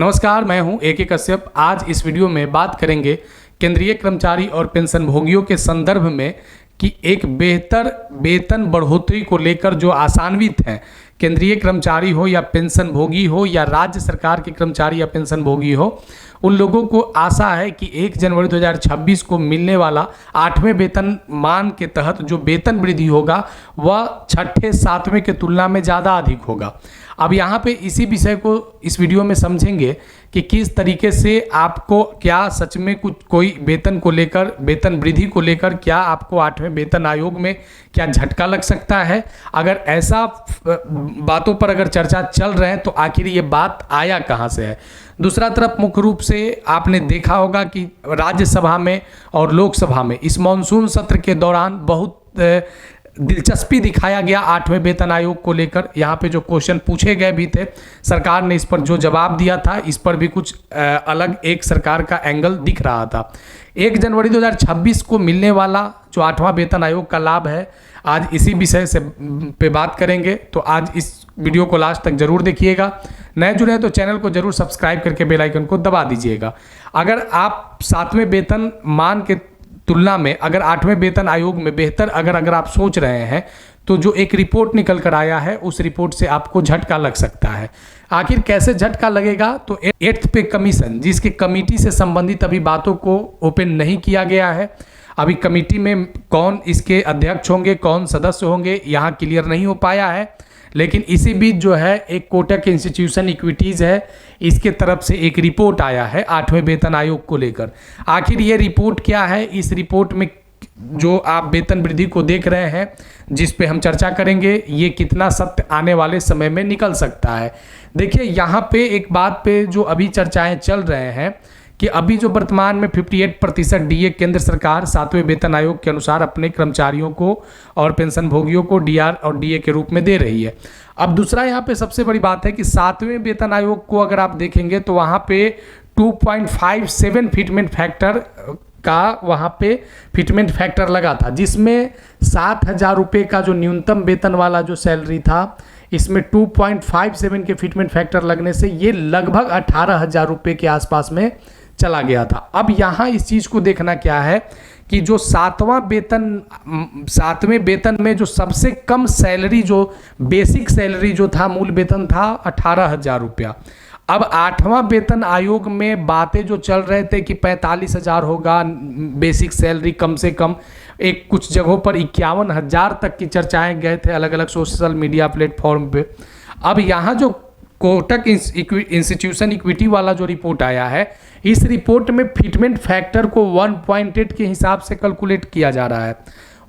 नमस्कार, मैं हूं ए के कश्यप। आज इस वीडियो में बात करेंगे केंद्रीय कर्मचारी और पेंशन भोगियों के संदर्भ में कि एक बेहतर वेतन बढ़ोतरी को लेकर जो आशान्वित हैं, केंद्रीय कर्मचारी हो या पेंशन भोगी हो या राज्य सरकार के कर्मचारी या पेंशन भोगी हो, उन लोगों को आशा है कि 1 जनवरी 2026 को मिलने वाला 8वें वेतनमान के तहत जो वेतन वृद्धि होगा वह 6ठे 7वें के तुलना में ज़्यादा अधिक होगा। अब यहाँ पे इसी विषय को इस वीडियो में समझेंगे कि किस तरीके से आपको क्या सच में कुछ कोई वेतन को लेकर, वेतन वृद्धि को लेकर क्या आपको 8वें वेतन आयोग में क्या झटका लग सकता है। अगर ऐसा बातों पर अगर चर्चा चल रहे हैं तो आखिर ये बात आया कहाँ से है। दूसरा तरफ मुख्य रूप से आपने देखा होगा कि राज्यसभा में और लोकसभा में इस मानसून सत्र के दौरान बहुत दिलचस्पी दिखाया गया 8वें वेतन आयोग को लेकर। यहाँ पे जो क्वेश्चन पूछे गए भी थे, सरकार ने इस पर जो जवाब दिया था, इस पर भी कुछ अलग एक सरकार का एंगल दिख रहा था। 1 जनवरी 2026 को मिलने वाला जो 8वां वेतन आयोग का लाभ है, आज इसी विषय से पे बात करेंगे। तो आज इस वीडियो को लास्ट तक जरूर देखिएगा। नए जुड़े हैं तो चैनल को जरूर सब्सक्राइब करके बेल आइकन को दबा दीजिएगा। अगर आप 7वें वेतन मान के तुलना में अगर 8वें वेतन आयोग में बेहतर अगर आप सोच रहे हैं तो जो एक रिपोर्ट निकल कर आया है उस रिपोर्ट से आपको झटका लग सकता है। आखिर कैसे झटका लगेगा, तो 8th पे कमीशन जिसके कमेटी से संबंधित अभी बातों को ओपन नहीं किया गया है। अभी कमेटी में कौन इसके अध्यक्ष होंगे, कौन सदस्य होंगे, यहाँ क्लियर नहीं हो पाया है। लेकिन इसी बीच जो है एक कोटक इंस्टीट्यूशन इक्विटीज़ है, इसके तरफ से एक रिपोर्ट आया है 8वें वेतन आयोग को लेकर। आखिर ये रिपोर्ट क्या है, इस रिपोर्ट में जो आप वेतन वृद्धि को देख रहे हैं जिस पे हम चर्चा करेंगे, ये कितना सत्य आने वाले समय में निकल सकता है। देखिए, यहाँ पे एक बात पे जो अभी चर्चाएं चल रहे हैं कि अभी जो वर्तमान में 58% डीए केंद्र सरकार 7वें वेतन आयोग के अनुसार अपने कर्मचारियों को और पेंशन भोगियों को डीआर और डीए के रूप में दे रही है। अब दूसरा यहाँ पे सबसे बड़ी बात है कि 7वें वेतन आयोग को अगर आप देखेंगे तो वहाँ पे 2.57 फिटमेंट फैक्टर का वहाँ पे फिटमेंट फैक्टर लगा था, जिसमें 7,000 रुपये का जो न्यूनतम वेतन वाला जो सैलरी था, इसमें 2.57 के फिटमेंट फैक्टर लगने से ये लगभग 18,000 रुपये के आसपास में चला गया था। अब यहाँ इस चीज़ को देखना क्या है कि जो 7वें वेतन में जो सबसे कम सैलरी, जो बेसिक सैलरी जो था, मूल वेतन था 18,000 रुपया। अब 8वां वेतन आयोग में बातें जो चल रहे थे कि 45,000 होगा बेसिक सैलरी कम से कम, एक कुछ जगहों पर 51,000 तक की चर्चाएं गए थे अलग अलग सोशल मीडिया प्लेटफॉर्म पे। अब यहाँ जो कोटक इंस्टीट्यूशन इक्विटी वाला जो रिपोर्ट आया है, इस रिपोर्ट में फिटमेंट फैक्टर को 1.8 के हिसाब से कैलकुलेट किया जा रहा है।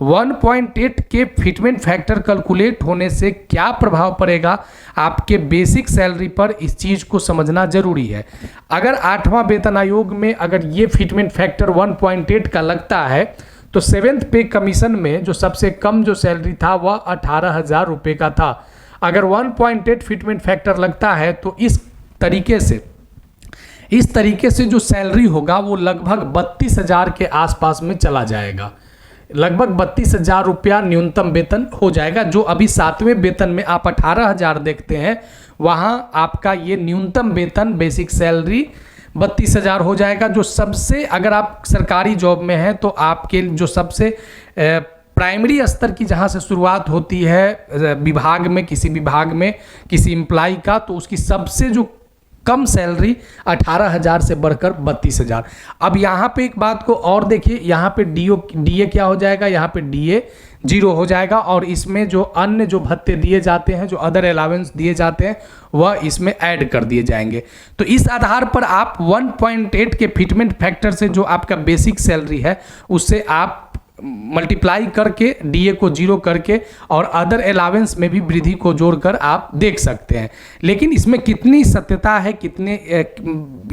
1.8 के फिटमेंट फैक्टर कैलकुलेट होने से क्या प्रभाव पड़ेगा आपके बेसिक सैलरी पर, इस चीज़ को समझना जरूरी है। अगर 8वां वेतन आयोग में अगर ये फिटमेंट फैक्टर 1.8 का लगता है तो 7th पे कमीशन में जो सबसे कम जो सैलरी था वह 18,000 रुपये का था। अगर 1.8 फिटमेंट फैक्टर लगता है तो इस तरीके से जो सैलरी होगा वो लगभग 32,000 के आसपास में चला जाएगा। लगभग 32,000 रुपया न्यूनतम वेतन हो जाएगा। जो अभी 7वें वेतन में आप 18,000 देखते हैं, वहाँ आपका ये न्यूनतम वेतन बेसिक सैलरी 32,000 हो जाएगा। जो सबसे, अगर आप सरकारी जॉब में हैं तो आपके जो सबसे प्राइमरी स्तर की जहाँ से शुरुआत होती है विभाग में, किसी विभाग में किसी एम्प्लॉय का, तो उसकी सबसे जो कम सैलरी 18,000 से बढ़कर 32,000। अब यहाँ पे एक बात को और देखिए, यहाँ पे डीए क्या हो जाएगा, यहाँ पे डीए 0 हो जाएगा और इसमें जो अन्य जो भत्ते दिए जाते हैं, जो अदर अलावेंस दिए जाते हैं, वह इसमें ऐड कर दिए जाएंगे। तो इस आधार पर आप 1.8 के फिटमेंट फैक्टर से जो आपका बेसिक सैलरी है उससे आप मल्टीप्लाई करके डीए को 0 करके और अदर अलावेंस में भी वृद्धि को जोड़कर आप देख सकते हैं। लेकिन इसमें कितनी सत्यता है, कितने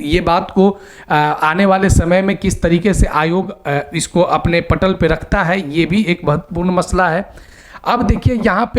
ये बात को आने वाले समय में किस तरीके से आयोग इसको अपने पटल पे रखता है, ये भी एक महत्वपूर्ण मसला है। अब देखिए यहाँ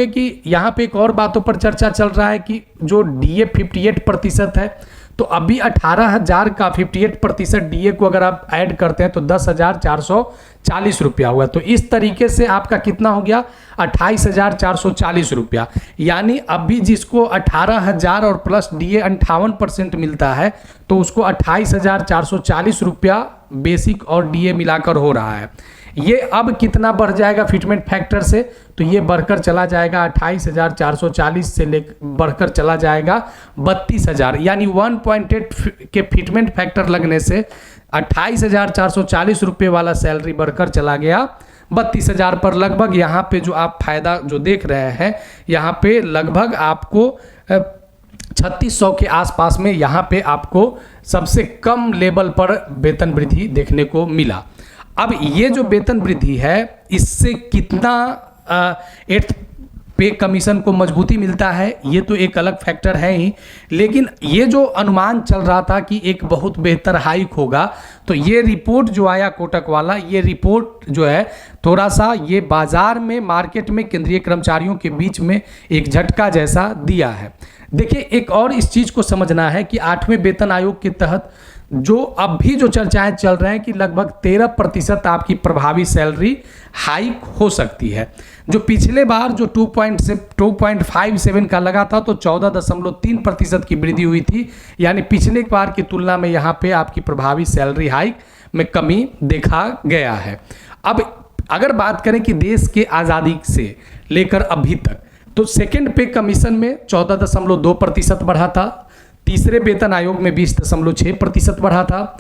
पे एक और बातों पर चर्चा चल रहा है कि जो डीए 58% है, तो अभी 18,000 का 58% डीए को अगर आप ऐड करते हैं तो 10,446 40 रुपया हुआ। तो इस तरीके से आपका कितना हो गया 28,440 रुपया। यानी अभी जिसको 18,000 और प्लस DA 58% मिलता है तो उसको 28,440 रुपया बेसिक और DA मिलाकर हो रहा है। ये अब कितना बढ़ जाएगा फिटमेंट फैक्टर से, तो ये बढ़कर चला जाएगा 28,440 से ले बढ़कर चला जाएगा 32,000, यानी 1.8 के फिटमेंट फैक्टर लगने से 28,440 रुपये वाला सैलरी बढ़कर चला गया 32,000 पर। लगभग यहाँ पे जो आप फायदा जो देख रहे हैं, यहाँ पे लगभग आपको 3600 के आसपास में यहाँ पे आपको सबसे कम लेवल पर वेतन वृद्धि देखने को मिला। अब ये जो वेतन वृद्धि है इससे कितना 8th पे कमीशन को मजबूती मिलता है ये तो एक अलग फैक्टर है ही, लेकिन ये जो अनुमान चल रहा था कि एक बहुत बेहतर हाइक होगा, तो ये रिपोर्ट जो आया कोटक वाला, ये रिपोर्ट जो है थोड़ा सा ये बाजार में मार्केट में केंद्रीय कर्मचारियों के बीच में एक झटका जैसा दिया है। देखिए एक और इस चीज़ को समझना है कि 8वें वेतन आयोग के तहत जो अब भी जो चर्चाएं चल रहे हैं कि लगभग 13% आपकी प्रभावी सैलरी हाइक हो सकती है। जो पिछले बार जो 2.57 का लगा था तो 14.3% की वृद्धि हुई थी, यानी पिछले बार की तुलना में यहाँ पे आपकी प्रभावी सैलरी हाइक में कमी देखा गया है। अब अगर बात करें कि देश के आज़ादी से लेकर अभी तक, तो सेकेंड पे कमीशन में 14.2% बढ़ा था, तीसरे वेतन आयोग में 20.6% बढ़ा था,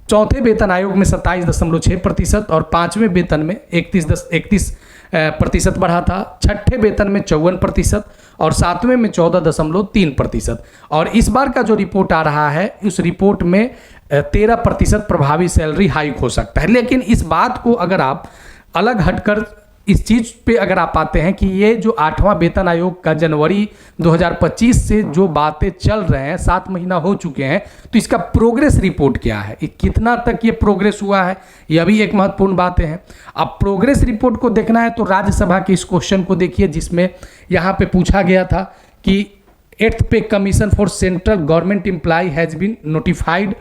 चौथे वेतन आयोग में 27.6% और पांचवें वेतन में 31% बढ़ा था, छठे वेतन में 54% और सातवें में 14.3%। और इस बार का जो रिपोर्ट आ रहा है उस रिपोर्ट में 13% प्रभावी सैलरी हाइक हो सकता है। लेकिन इस बात को अगर आप अलग हटकर इस चीज़ पे अगर आप आते हैं कि ये जो 8वां वेतन आयोग का जनवरी 2025 से जो बातें चल रहे हैं, 7 महीना हो चुके हैं, तो इसका प्रोग्रेस रिपोर्ट क्या है, कितना तक ये प्रोग्रेस हुआ है, यह भी एक महत्वपूर्ण बातें हैं। अब प्रोग्रेस रिपोर्ट को देखना है तो राज्यसभा के इस क्वेश्चन को देखिए जिसमें यहाँ पे पूछा गया था कि 8th पे commission for central government employ has been notified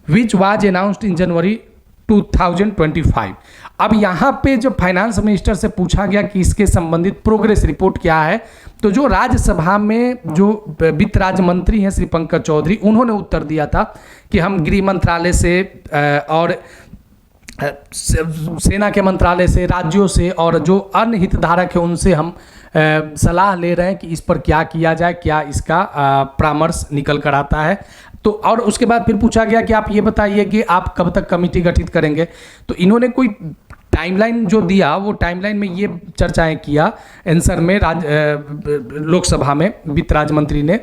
which was announced in January 2025। अब यहाँ पे जो फाइनेंस मिनिस्टर से पूछा गया कि इसके संबंधित प्रोग्रेस रिपोर्ट क्या है, तो जो राज्यसभा में जो वित्त राज्य मंत्री हैं श्री पंकज चौधरी, उन्होंने उत्तर दिया था कि हम गृह मंत्रालय से और सेना के मंत्रालय से, राज्यों से और जो अन्य हितधारक हैं उनसे हम सलाह ले रहे हैं कि इस पर क्या किया जाए, क्या इसका परामर्श निकल कर आता है। तो और उसके बाद फिर पूछा गया कि आप ये बताइए कि आप कब तक कमेटी गठित करेंगे। तो इन्होंने कोई टाइमलाइन जो दिया वो टाइमलाइन में ये चर्चाएं किया आंसर में लोकसभा में वित्त राज्य मंत्री ने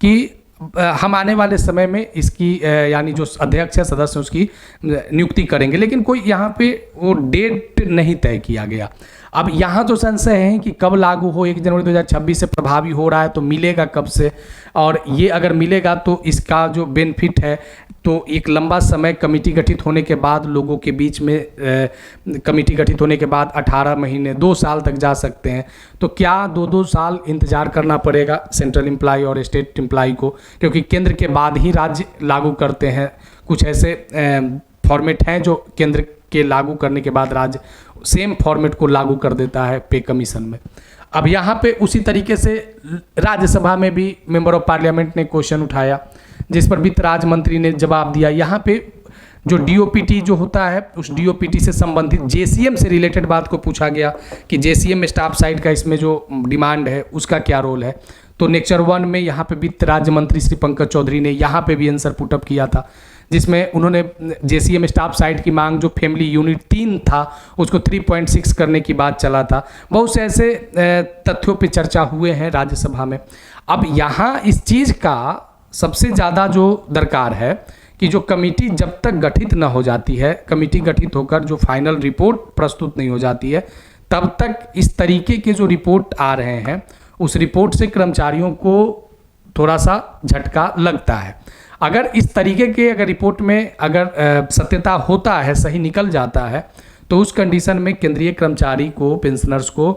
कि हम आने वाले समय में इसकी यानी जो अध्यक्ष है सदस्य उसकी नियुक्ति करेंगे, लेकिन कोई यहाँ पे वो डेट नहीं तय किया गया। अब यहाँ तो संशय है कि कब लागू हो, 1 जनवरी 2026 से प्रभावी हो रहा है तो मिलेगा कब से, और ये अगर मिलेगा तो इसका जो बेनिफिट है तो एक लंबा समय कमेटी गठित होने के बाद लोगों के बीच में कमेटी गठित होने के बाद 18 महीने 2 साल तक जा सकते हैं। तो क्या 2-2 साल इंतजार करना पड़ेगा सेंट्रल एम्प्लॉय और स्टेट एम्प्लॉय को, क्योंकि केंद्र के बाद ही राज्य लागू करते हैं। कुछ ऐसे फॉर्मेट हैं जो केंद्र के लागू करने के बाद राज्य सेम फॉर्मेट को लागू कर देता है पे कमीशन में। अब यहाँ पे उसी तरीके से राज्यसभा में भी मेंबर ऑफ पार्लियामेंट ने क्वेश्चन उठाया जिस पर वित्त राज्य मंत्री ने जवाब दिया। यहाँ पे जो डीओपीटी जो होता है उस डीओपीटी से संबंधित जेसीएम से रिलेटेड बात को पूछा गया कि जेसीएम स्टाफ साइड का इसमें जो डिमांड है उसका क्या रोल है। तो नेक्चर 1 में यहाँ पे वित्त राज्य मंत्री श्री पंकज चौधरी ने यहाँ पे भी आंसर पुटअप किया था, जिसमें उन्होंने जेसीएम स्टाफ साइड की मांग जो फैमिली यूनिट 3 था उसको 3.6 करने की बात चला था। बहुत से ऐसे तथ्यों पे चर्चा हुए हैं राज्यसभा में। अब यहाँ इस चीज़ का सबसे ज़्यादा जो दरकार है कि जो कमेटी जब तक गठित न हो जाती है, कमेटी गठित होकर जो फाइनल रिपोर्ट प्रस्तुत नहीं हो जाती है, तब तक इस तरीके के जो रिपोर्ट आ रहे हैं उस रिपोर्ट से कर्मचारियों को थोड़ा सा झटका लगता है। अगर इस तरीके के अगर रिपोर्ट में अगर सत्यता होता है, सही निकल जाता है, तो उस कंडीशन में केंद्रीय कर्मचारी को, पेंशनर्स को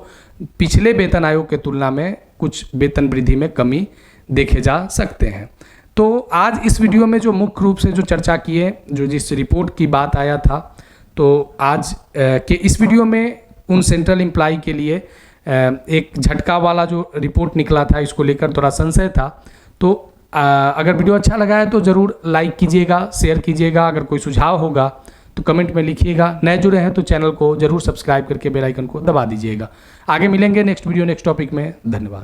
पिछले वेतन आयोग के तुलना में कुछ वेतन वृद्धि में कमी देखे जा सकते हैं। तो आज इस वीडियो में जो मुख्य रूप से जो चर्चा किए, जो जिस रिपोर्ट की बात आया था, तो आज के इस वीडियो में उन सेंट्रल एम्प्लॉय के लिए एक झटका वाला जो रिपोर्ट निकला था, इसको लेकर थोड़ा संशय था। तो अगर वीडियो अच्छा लगा है तो ज़रूर लाइक कीजिएगा, शेयर कीजिएगा। अगर कोई सुझाव होगा तो कमेंट में लिखिएगा। नए जुड़े हैं तो चैनल को ज़रूर सब्सक्राइब करके बेल आइकन को दबा दीजिएगा। आगे मिलेंगे नेक्स्ट वीडियो नेक्स्ट टॉपिक में। धन्यवाद।